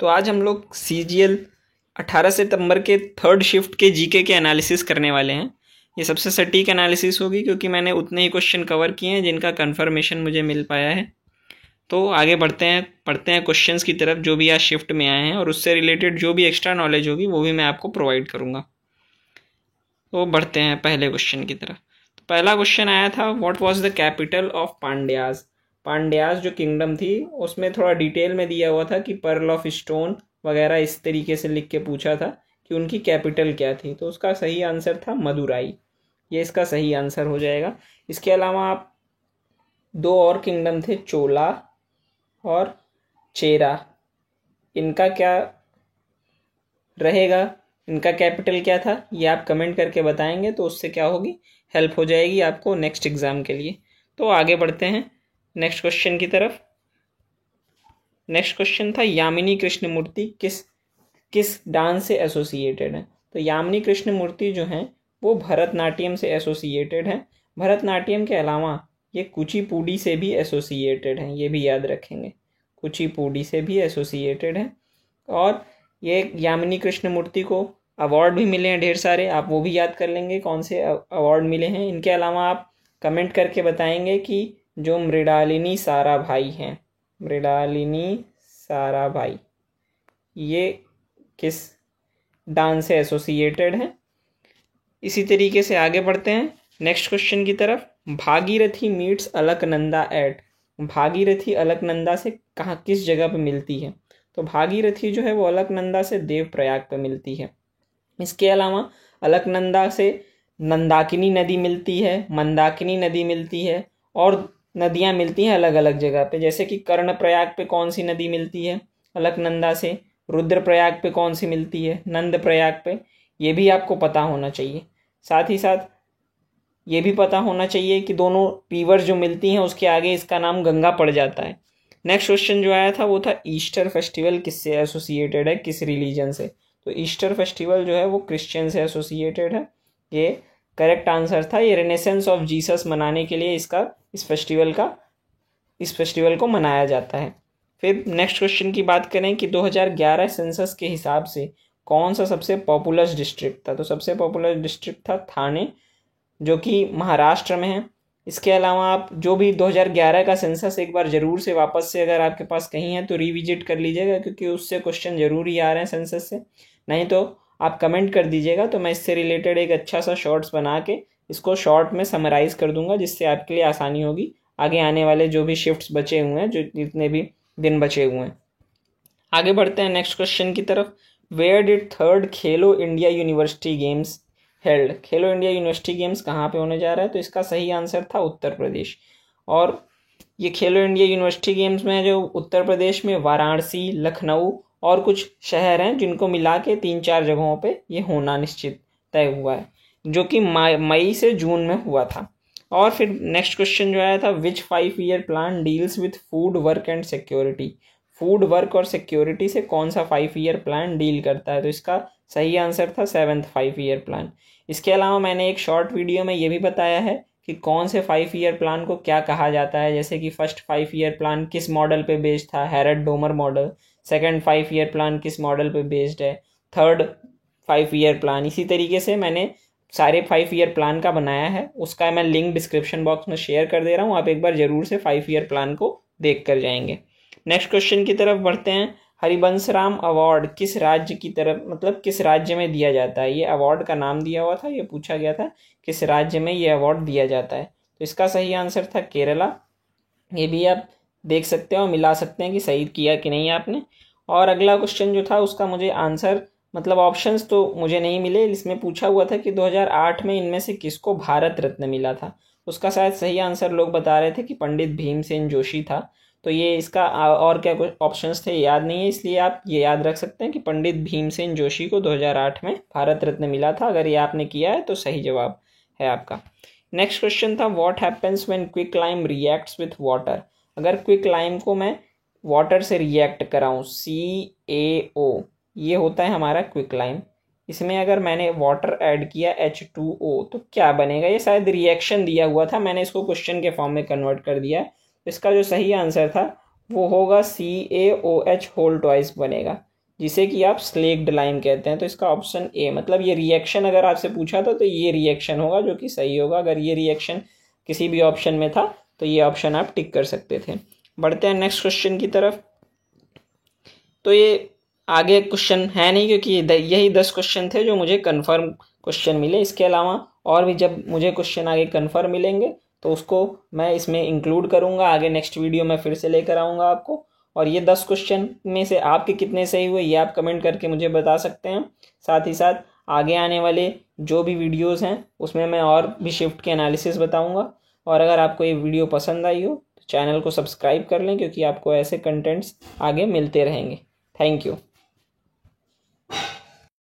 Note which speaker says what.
Speaker 1: तो आज हम लोग CGL 18 सितंबर के थर्ड शिफ्ट के जीके के एनालिसिस करने वाले हैं। ये सबसे सटीक एनालिसिस होगी क्योंकि मैंने उतने ही क्वेश्चन कवर किए हैं जिनका कंफर्मेशन मुझे मिल पाया है। तो आगे बढ़ते हैं, पढ़ते हैं क्वेश्चंस की तरफ जो भी आज शिफ्ट में आए हैं, और उससे रिलेटेड जो भी एक्स्ट्रा नॉलेज होगी वो भी मैं आपको प्रोवाइड करूँगा। तो बढ़ते हैं पहले क्वेश्चन की तरफ। तो पहला क्वेश्चन आया था, what was the capital of Pandyas. Pandyas जो किंगडम थी उसमें थोड़ा डिटेल में दिया हुआ था कि पर्ल ऑफ स्टोन वगैरह इस तरीके से लिख के पूछा था कि उनकी कैपिटल क्या थी। तो उसका सही आंसर था मदुराई। ये इसका सही आंसर हो जाएगा। इसके अलावा आप दो और किंगडम थे, चोला और चेरा, इनका क्या रहेगा, इनका कैपिटल क्या था, ये आप कमेंट करके बताएंगे तो उससे क्या होगी, हेल्प हो जाएगी आपको नेक्स्ट एग्जाम के लिए। तो आगे बढ़ते हैं नेक्स्ट क्वेश्चन की तरफ। नेक्स्ट क्वेश्चन था, यामिनी कृष्णमूर्ति किस किस डांस से एसोसिएटेड है। तो यामिनी कृष्णमूर्ति जो हैं वो भरतनाट्यम से एसोसिएटेड हैं। भरतनाट्यम के अलावा ये कुचिपुड़ी से भी एसोसिएटेड हैं, ये भी याद रखेंगे, कुचिपुड़ी से भी एसोसिएटेड हैं। और ये यामिनी कृष्णमूर्ति को अवार्ड भी मिले हैं ढेर सारे, आप वो भी याद कर लेंगे कौन से अवार्ड मिले हैं। इनके अलावा आप कमेंट करके बताएंगे कि जो मृणालिनी साराभाई हैं, मृणालिनी साराभाई, ये किस डांस से एसोसिएटेड हैं। इसी तरीके से आगे बढ़ते हैं नेक्स्ट क्वेश्चन की तरफ। Bhagirathi meets Alaknanda at. भागीरथी अलकनंदा से कहाँ, किस जगह पे मिलती है। तो भागीरथी जो है वो अलकनंदा से देवप्रयाग पे मिलती है। इसके अलावा अलकनंदा से नंदाकिनी नदी मिलती है, मंदाकिनी नदी मिलती है, और नदियाँ मिलती हैं अलग अलग जगह पे। जैसे कि कर्णप्रयाग पे कौन सी नदी मिलती है अलकनंदा से, रुद्रप्रयाग पे कौन सी मिलती है, नंदप्रयाग पे, ये भी आपको पता होना चाहिए। साथ ही साथ ये भी पता होना चाहिए कि दोनों रिवर जो मिलती हैं उसके आगे इसका नाम गंगा पड़ जाता है। नेक्स्ट क्वेश्चन जो आया था वो था, ईस्टर फेस्टिवल किससे एसोसिएटेड है, किस रिलीजन से। तो ईस्टर फेस्टिवल जो है वो क्रिश्चियन से एसोसिएटेड है, ये करेक्ट आंसर था। ये रेनेसेंस ऑफ जीसस मनाने के लिए इस फेस्टिवल को मनाया जाता है। फिर नेक्स्ट क्वेश्चन की बात करें कि 2011 सेंसस के हिसाब से कौन सा सबसे पॉपुलस डिस्ट्रिक्ट था। तो सबसे पॉपुलर डिस्ट्रिक्ट था थाने, जो कि महाराष्ट्र में है। इसके अलावा आप जो भी 2011 का सेंसस एक बार ज़रूर से वापस से अगर आपके पास कहीं है तो रिविजिट कर लीजिएगा, क्योंकि उससे क्वेश्चन ज़रूर ही आ रहे हैं सेंसस से। नहीं तो आप कमेंट कर दीजिएगा तो मैं इससे रिलेटेड एक अच्छा सा शॉर्ट्स बना के इसको शॉर्ट में समराइज़ कर दूंगा, जिससे आपके लिए आसानी होगी आगे आने वाले जो भी शिफ्ट्स बचे हुए हैं, जो जितने भी दिन बचे हुए हैं। आगे बढ़ते हैं नेक्स्ट क्वेश्चन की तरफ। Where did third Khelo India university games held. Khelo India university games कहाँ पे होने जा रहा है। तो इसका सही आंसर था उत्तर प्रदेश। और ये खेलो इंडिया यूनिवर्सिटी गेम्स में जो उत्तर प्रदेश में वाराणसी, लखनऊ और कुछ शहर हैं, जिनको मिला के 3-4 जगहों पे ये होना निश्चित तय हुआ है, जो कि मई से जून में हुआ था। और फिर नेक्स्ट क्वेश्चन जो आया था, विच 5 year plan deals with food work and security. Food work और सिक्योरिटी से कौन सा 5 ईयर प्लान डील करता है। तो इसका सही आंसर था 7th 5 ईयर प्लान। इसके अलावा मैंने एक शॉर्ट वीडियो में ये भी बताया है कि कौन से 5 ईयर प्लान को क्या कहा जाता है। जैसे कि फर्स्ट 5 ईयर प्लान किस मॉडल पे बेस्ड था, Harrod Domar model. Second 5 year plan किस मॉडल पे बेस्ड है, थर्ड 5 ईयर प्लान। इसी तरीके से मैंने सारे 5 ईयर प्लान का बनाया है, उसका मैं लिंक डिस्क्रिप्शन बॉक्स में शेयर कर दे रहा हूँ, आप एक बार ज़रूर से 5 ईयर प्लान को देख कर जाएंगे। नेक्स्ट क्वेश्चन की तरफ बढ़ते हैं। हरिवंशराम अवार्ड किस राज्य की तरफ, मतलब किस राज्य में दिया जाता है। ये अवार्ड का नाम दिया हुआ था, ये पूछा गया था किस राज्य में ये अवार्ड दिया जाता है। तो इसका सही आंसर था केरला। ये भी आप देख सकते हो, मिला सकते हैं कि सही किया कि नहीं आपने। और अगला क्वेश्चन जो था उसका मुझे आंसर, मतलब ऑप्शंस तो मुझे नहीं मिले। इसमें पूछा हुआ था कि 2008 में इनमें से किसको भारत रत्न मिला था। उसका शायद सही आंसर लोग बता रहे थे कि पंडित भीमसेन जोशी था। तो ये इसका और क्या कुछ ऑप्शंस थे याद नहीं है, इसलिए आप ये याद रख सकते हैं कि पंडित भीमसेन जोशी को 2008 में भारत रत्न मिला था। अगर ये आपने किया है तो सही जवाब है आपका। नेक्स्ट क्वेश्चन था, what happens when quick lime reacts with water. अगर क्विक लाइम को मैं वाटर से रिएक्ट कराऊँ, CaO, ये होता है हमारा क्विक लाइम। इसमें अगर मैंने वाटर ऐड किया H2O तो क्या बनेगा। ये शायद रिएक्शन दिया हुआ था, मैंने इसको क्वेश्चन के फॉर्म में कन्वर्ट कर दिया है। इसका जो सही आंसर था वो होगा CaOH होल ट्वाइस बनेगा, जिसे कि आप स्लेक्ड लाइम कहते हैं। तो इसका ऑप्शन ए, मतलब ये रिएक्शन अगर आपसे पूछा था तो ये रिएक्शन होगा जो कि सही होगा। अगर ये रिएक्शन किसी भी ऑप्शन में था तो ये ऑप्शन आप टिक कर सकते थे। बढ़ते हैं नेक्स्ट क्वेश्चन की तरफ। तो ये आगे क्वेश्चन है नहीं, क्योंकि यही 10 क्वेश्चन थे जो मुझे कन्फर्म क्वेश्चन मिले। इसके अलावा और भी जब मुझे क्वेश्चन आगे कन्फर्म मिलेंगे तो उसको मैं इसमें इंक्लूड करूँगा, आगे नेक्स्ट वीडियो में फिर से लेकर आऊँगा आपको। और ये 10 क्वेश्चन में से आपके कितने सही हुए ये आप कमेंट करके मुझे बता सकते हैं। साथ ही साथ आगे आने वाले जो भी वीडियोज़ हैं उसमें मैं और भी शिफ्ट के एनालिसिस बताऊँगा। और अगर आपको ये वीडियो पसंद आई हो तो चैनल को सब्सक्राइब कर लें, क्योंकि आपको ऐसे कंटेंट्स आगे मिलते रहेंगे। Thank you.